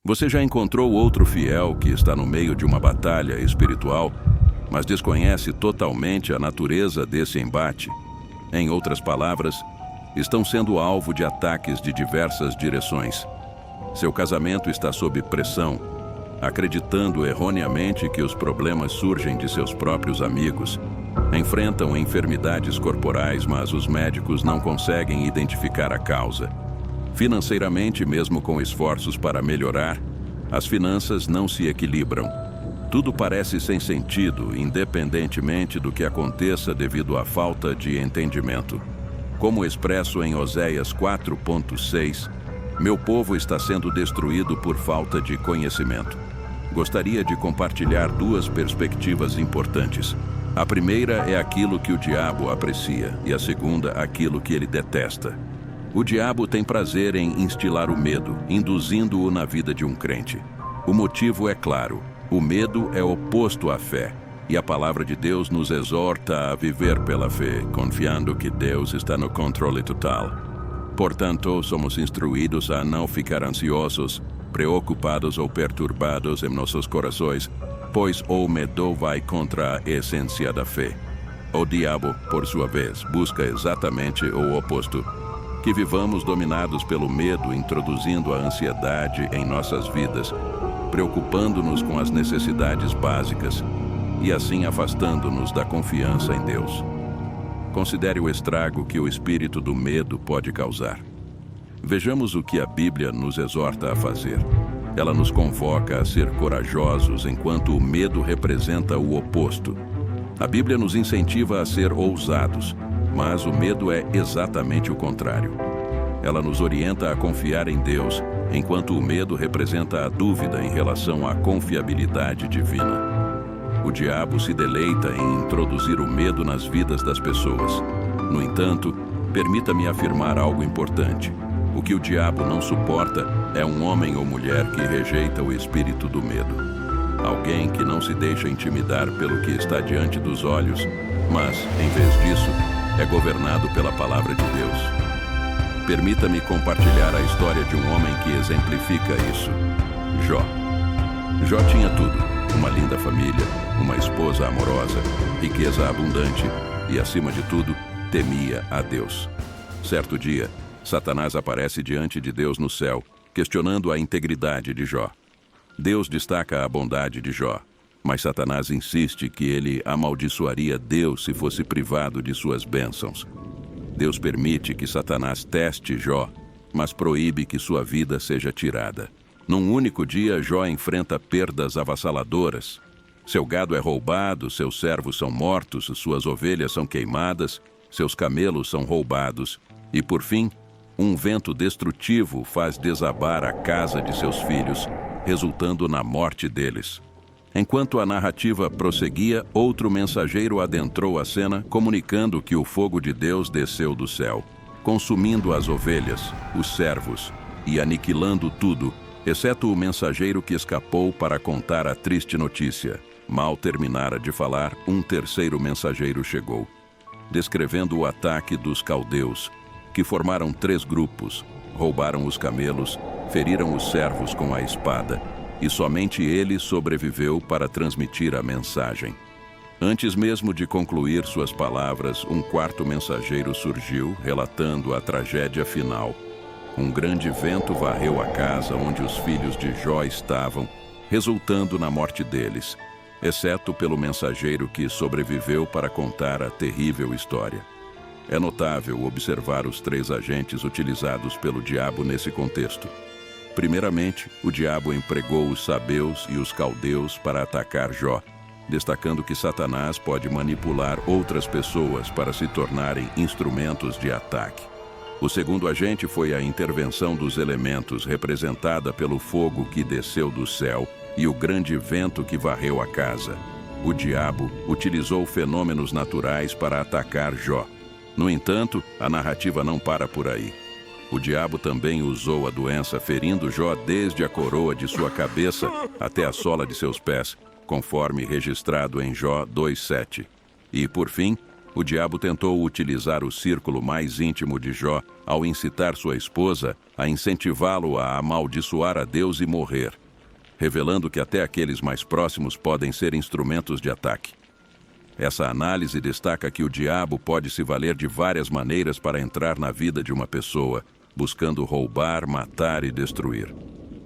Você já encontrou outro fiel que está no meio de uma batalha espiritual, mas desconhece totalmente a natureza desse embate? Em outras palavras, estão sendo alvo de ataques de diversas direções. Seu casamento está sob pressão, acreditando erroneamente que os problemas surgem de seus próprios amigos. Enfrentam enfermidades corporais, mas os médicos não conseguem identificar a causa. Financeiramente, mesmo com esforços para melhorar, as finanças não se equilibram. Tudo parece sem sentido, independentemente do que aconteça devido à falta de entendimento. Como expresso em Oséias 4:6, meu povo está sendo destruído por falta de conhecimento. Gostaria de compartilhar duas perspectivas importantes. A primeira é aquilo que o diabo aprecia e a segunda, aquilo que ele detesta. O diabo tem prazer em instilar o medo, induzindo-o na vida de um crente. O motivo é claro: o medo é oposto à fé, e a palavra de Deus nos exorta a viver pela fé, confiando que Deus está no controle total. Portanto, somos instruídos a não ficar ansiosos, preocupados ou perturbados em nossos corações, pois o medo vai contra a essência da fé. O diabo, por sua vez, busca exatamente o oposto: que vivamos dominados pelo medo, introduzindo a ansiedade em nossas vidas, preocupando-nos com as necessidades básicas e assim afastando-nos da confiança em Deus. Considere o estrago que o espírito do medo pode causar. Vejamos o que a Bíblia nos exorta a fazer. Ela nos convoca a ser corajosos, enquanto o medo representa o oposto. A Bíblia nos incentiva a ser ousados, mas o medo é exatamente o contrário. Ela nos orienta a confiar em Deus, enquanto o medo representa a dúvida em relação à confiabilidade divina. O diabo se deleita em introduzir o medo nas vidas das pessoas. No entanto, permita-me afirmar algo importante. O que o diabo não suporta é um homem ou mulher que rejeita o espírito do medo. Alguém que não se deixa intimidar pelo que está diante dos olhos, mas, em vez disso, é governado pela palavra de Deus. Permita-me compartilhar a história de um homem que exemplifica isso: Jó. Jó tinha tudo: uma linda família, uma esposa amorosa, riqueza abundante e, acima de tudo, temia a Deus. Certo dia, Satanás aparece diante de Deus no céu, questionando a integridade de Jó. Deus destaca a bondade de Jó, mas Satanás insiste que ele amaldiçoaria Deus se fosse privado de suas bênçãos. Deus permite que Satanás teste Jó, mas proíbe que sua vida seja tirada. Num único dia, Jó enfrenta perdas avassaladoras. Seu gado é roubado, seus servos são mortos, suas ovelhas são queimadas, seus camelos são roubados. E, por fim, um vento destrutivo faz desabar a casa de seus filhos, resultando na morte deles. Enquanto a narrativa prosseguia, outro mensageiro adentrou a cena, comunicando que o fogo de Deus desceu do céu, consumindo as ovelhas, os servos e aniquilando tudo, exceto o mensageiro que escapou para contar a triste notícia. Mal terminara de falar, um terceiro mensageiro chegou, descrevendo o ataque dos caldeus, que formaram 3 grupos, roubaram os camelos, feriram os servos com a espada, e somente ele sobreviveu para transmitir a mensagem. Antes mesmo de concluir suas palavras, um quarto mensageiro surgiu, relatando a tragédia final. Um grande vento varreu a casa onde os filhos de Jó estavam, resultando na morte deles, exceto pelo mensageiro que sobreviveu para contar a terrível história. É notável observar os 3 agentes utilizados pelo diabo nesse contexto. Primeiramente, o diabo empregou os sabeus e os caldeus para atacar Jó, destacando que Satanás pode manipular outras pessoas para se tornarem instrumentos de ataque. O segundo agente foi a intervenção dos elementos, representada pelo fogo que desceu do céu e o grande vento que varreu a casa. O diabo utilizou fenômenos naturais para atacar Jó. No entanto, a narrativa não para por aí. O diabo também usou a doença, ferindo Jó desde a coroa de sua cabeça até a sola de seus pés, conforme registrado em Jó 2:7. E, por fim, O diabo tentou utilizar o círculo mais íntimo de Jó ao incitar sua esposa a incentivá-lo a amaldiçoar a Deus e morrer, revelando que até aqueles mais próximos podem ser instrumentos de ataque. Essa análise destaca que o diabo pode se valer de várias maneiras para entrar na vida de uma pessoa, buscando roubar, matar e destruir.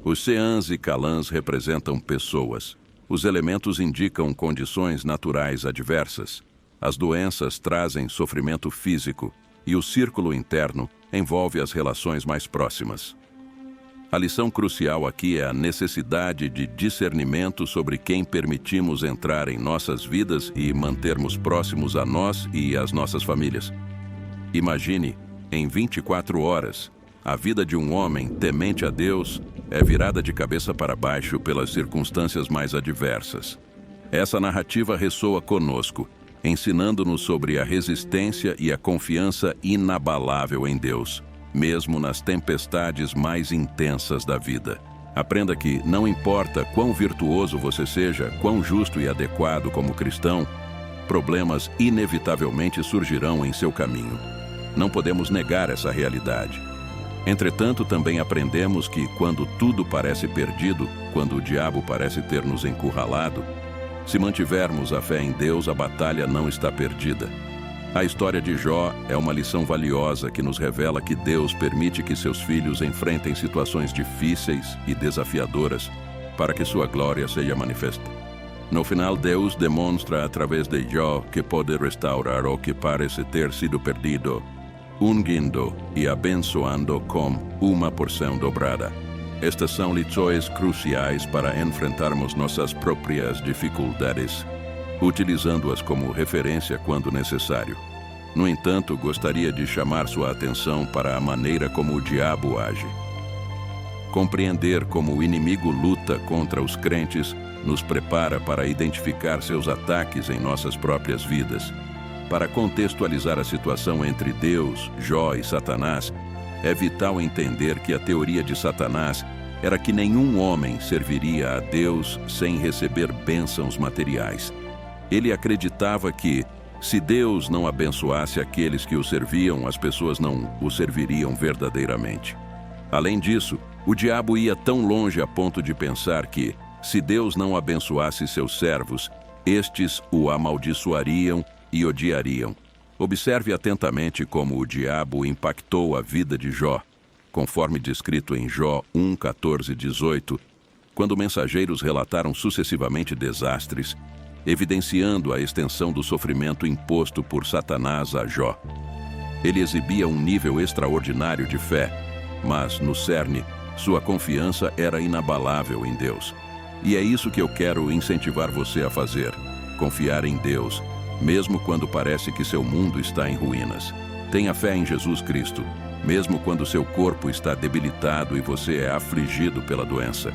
Os seãs e calãs representam pessoas. Os elementos indicam condições naturais adversas. As doenças trazem sofrimento físico e o círculo interno envolve as relações mais próximas. A lição crucial aqui é a necessidade de discernimento sobre quem permitimos entrar em nossas vidas e mantermos próximos a nós e às nossas famílias. Imagine, em 24 horas, a vida de um homem temente a Deus é virada de cabeça para baixo pelas circunstâncias mais adversas. Essa narrativa ressoa conosco, ensinando-nos sobre a resistência e a confiança inabalável em Deus, mesmo nas tempestades mais intensas da vida. Aprenda que, não importa quão virtuoso você seja, quão justo e adequado como cristão, problemas inevitavelmente surgirão em seu caminho. Não podemos negar essa realidade. Entretanto, também aprendemos que, quando tudo parece perdido, quando o diabo parece ter nos encurralado, se mantivermos a fé em Deus, a batalha não está perdida. A história de Jó é uma lição valiosa que nos revela que Deus permite que seus filhos enfrentem situações difíceis e desafiadoras para que sua glória seja manifesta. No final, Deus demonstra através de Jó que pode restaurar o que parece ter sido perdido, ungindo e abençoando com uma porção dobrada. Estas são lições cruciais para enfrentarmos nossas próprias dificuldades, utilizando-as como referência quando necessário. No entanto, gostaria de chamar sua atenção para a maneira como o diabo age. Compreender como o inimigo luta contra os crentes nos prepara para identificar seus ataques em nossas próprias vidas. Para contextualizar a situação entre Deus, Jó e Satanás, é vital entender que a teoria de Satanás era que nenhum homem serviria a Deus sem receber bênçãos materiais. Ele acreditava que, se Deus não abençoasse aqueles que o serviam, as pessoas não o serviriam verdadeiramente. Além disso, o diabo ia tão longe a ponto de pensar que, se Deus não abençoasse seus servos, estes o amaldiçoariam e odiariam. Observe atentamente como o diabo impactou a vida de Jó, conforme descrito em Jó 1, 14 e 18, quando mensageiros relataram sucessivamente desastres, evidenciando a extensão do sofrimento imposto por Satanás a Jó. Ele exibia um nível extraordinário de fé, mas, no cerne, sua confiança era inabalável em Deus. E é isso que eu quero incentivar você a fazer: confiar em Deus, mesmo quando parece que seu mundo está em ruínas. Tenha fé em Jesus Cristo, mesmo quando seu corpo está debilitado e você é afligido pela doença.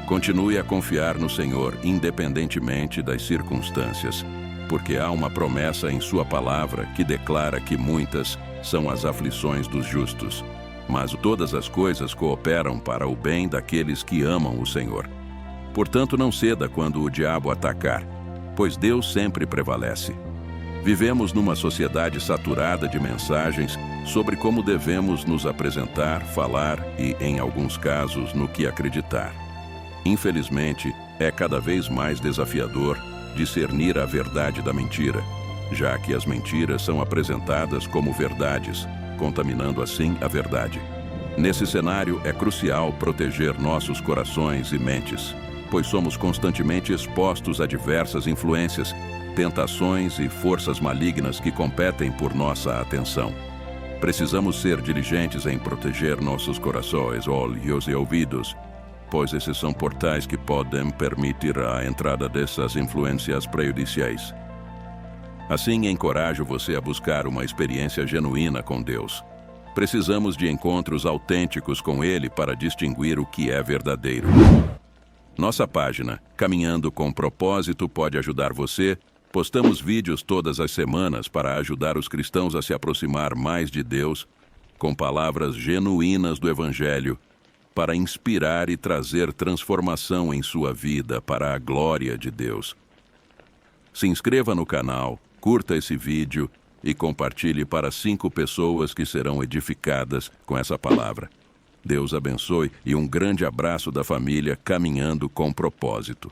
Continue a confiar no Senhor, independentemente das circunstâncias, porque há uma promessa em sua palavra que declara que muitas são as aflições dos justos, mas todas as coisas cooperam para o bem daqueles que amam o Senhor. Portanto, não ceda quando o diabo atacar, pois Deus sempre prevalece. Vivemos numa sociedade saturada de mensagens sobre como devemos nos apresentar, falar e, em alguns casos, no que acreditar. Infelizmente, é cada vez mais desafiador discernir a verdade da mentira, já que as mentiras são apresentadas como verdades, contaminando assim a verdade. Nesse cenário, é crucial proteger nossos corações e mentes, pois somos constantemente expostos a diversas influências, tentações e forças malignas que competem por nossa atenção. Precisamos ser diligentes em proteger nossos corações, olhos e ouvidos, pois esses são portais que podem permitir a entrada dessas influências prejudiciais. Assim, encorajo você a buscar uma experiência genuína com Deus. Precisamos de encontros autênticos com Ele para distinguir o que é verdadeiro. Nossa página, Caminhando com Propósito, pode ajudar você. Postamos vídeos todas as semanas para ajudar os cristãos a se aproximar mais de Deus, com palavras genuínas do Evangelho, para inspirar e trazer transformação em sua vida para a glória de Deus. Se inscreva no canal, curta esse vídeo e compartilhe para 5 pessoas que serão edificadas com essa palavra. Deus abençoe e um grande abraço da família Caminhando com Propósito.